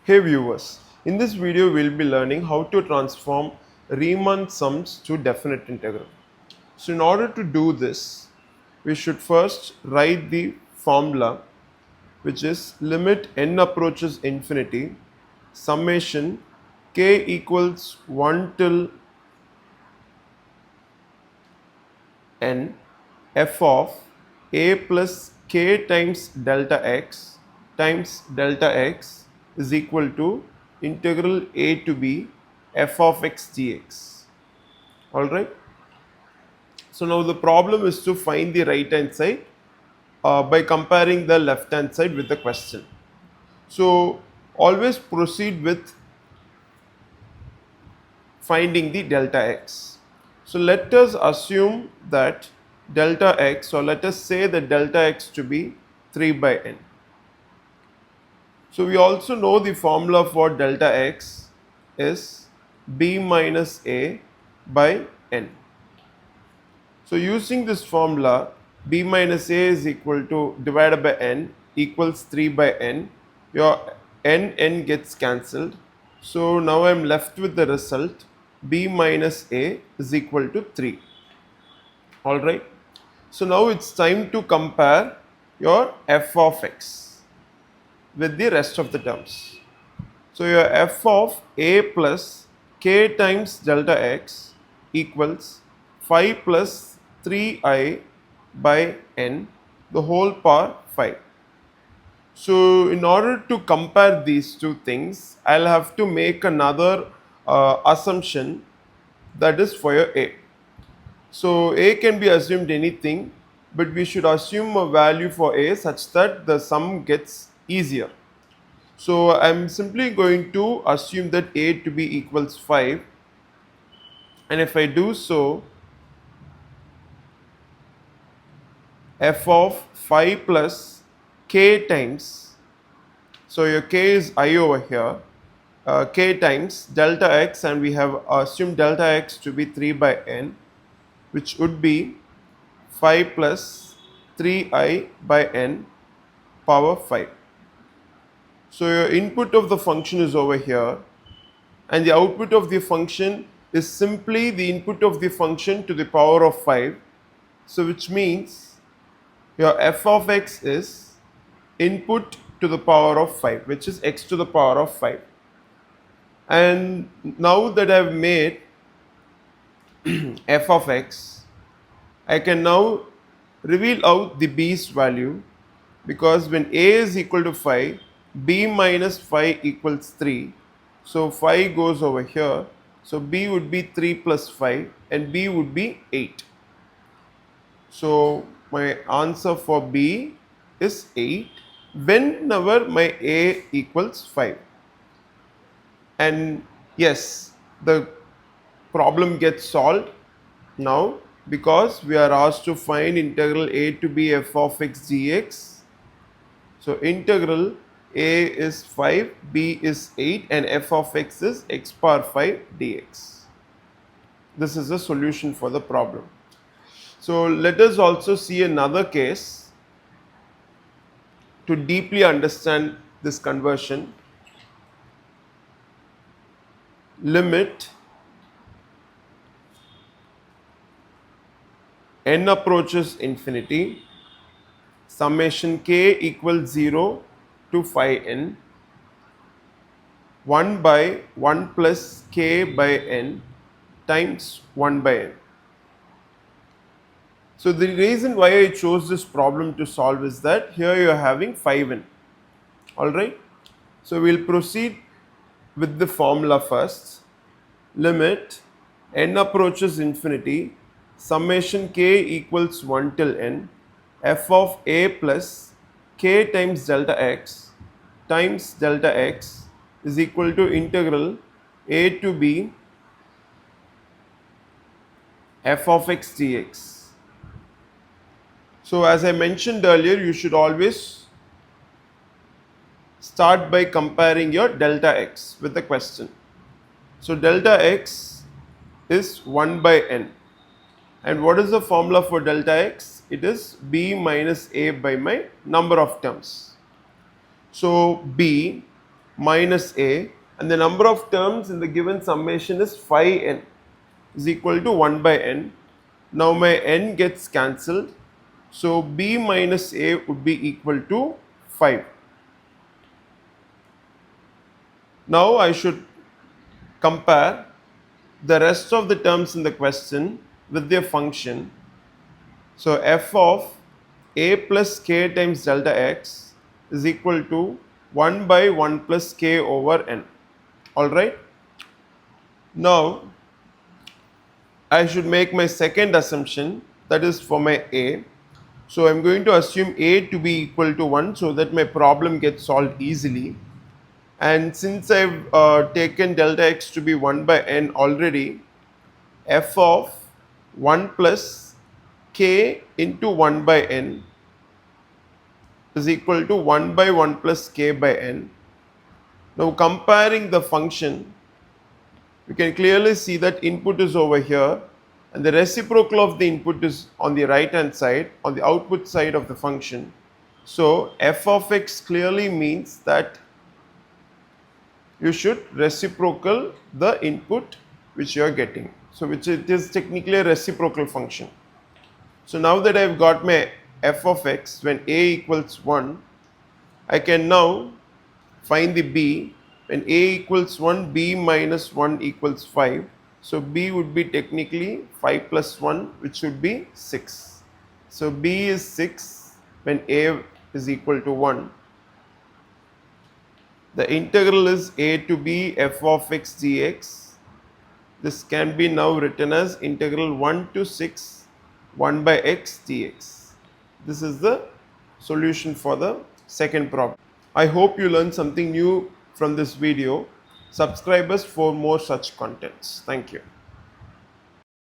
Hey viewers, in this video we'll be learning how to transform Riemann sums to definite integral. So in order to do this, we should first write the formula, which is limit n approaches infinity, summation k equals 1 till n f of a plus k times delta x is equal to integral a to b f of x dx. Alright. So now the problem is to find the right hand side by comparing the left hand side with the question. So always proceed with finding the delta x. So let us assume that delta x, or let us say that delta x to be 3 by n. So we also know the formula for delta x is b minus a by n. So using this formula, b minus a is equal to divided by n equals 3 by n. Your n gets cancelled. So now I am left with the result b minus a is equal to 3. Alright. So now it's time to compare your f of x with the rest of the terms. So your f of a plus k times delta x equals 5 plus 3i by n, the whole power 5. So in order to compare these two things, I'll have to make another assumption, that is for your a. So a can be assumed anything, but we should assume a value for a such that the sum gets easier. So I'm simply going to assume that a to be equals 5, and if I do so, f of 5 plus k times, so your k is I over here, k times delta x, and we have assumed delta x to be 3 by n, which would be 5 plus 3i by n power 5. So your input of the function is over here, and the output of the function is simply the input of the function to the power of 5. So which means your f of x is input to the power of 5, which is x to the power of 5. And now that I have made f of x, I can now reveal out the b's value, because when a is equal to 5, b minus 5 equals 3. So 5 goes over here. So b would be 3 plus 5, and b would be 8. So my answer for b is 8 whenever my a equals 5. And yes, the problem gets solved now, because we are asked to find integral a to b f of x dx. So integral a is 5, b is 8, and f of x is x power 5 dx. This is the solution for the problem. So let us also see another case to deeply understand this conversion. Limit n approaches infinity, summation k equals 0 to phi n, 1 by 1 plus k by n times 1 by n. So the reason why I chose this problem to solve is that here you are having 5n. Alright. So we'll proceed with the formula first. Limit n approaches infinity, summation k equals 1 till n, f of a plus k times delta x is equal to integral a to b f of x dx. So as I mentioned earlier, you should always start by comparing your delta x with the question. So delta x is 1 by n. And what is the formula for delta x? It is b minus a by my number of terms. So b minus a, and the number of terms in the given summation is 5n is equal to 1 by n. Now my n gets cancelled, so b minus a would be equal to 5. Now I should compare the rest of the terms in the question with their function. So f of a plus k times delta x is equal to 1 by 1 plus k over n. Alright. Now I should make my second assumption, that is for my a. So I'm going to assume a to be equal to 1 so that my problem gets solved easily. And since I've taken delta x to be 1 by n already, f of 1 plus k into 1 by n is equal to 1 by 1 plus k by n. Now comparing the function, we can clearly see that input is over here and the reciprocal of the input is on the right hand side, on the output side of the function. So f of x clearly means that you should reciprocal the input which you are getting. So which it is technically a reciprocal function. So now that I've got my f of x when a equals 1, I can now find the b. When a equals 1, b minus 1 equals 5. So b would be technically 5 plus 1, which should be 6. So b is 6 when a is equal to 1. The integral is a to b f of x dx. This can be now written as integral 1 to 6 1 by x dx. This is the solution for the second problem. I hope you learned something new from this video. Subscribe us for more such contents. Thank you.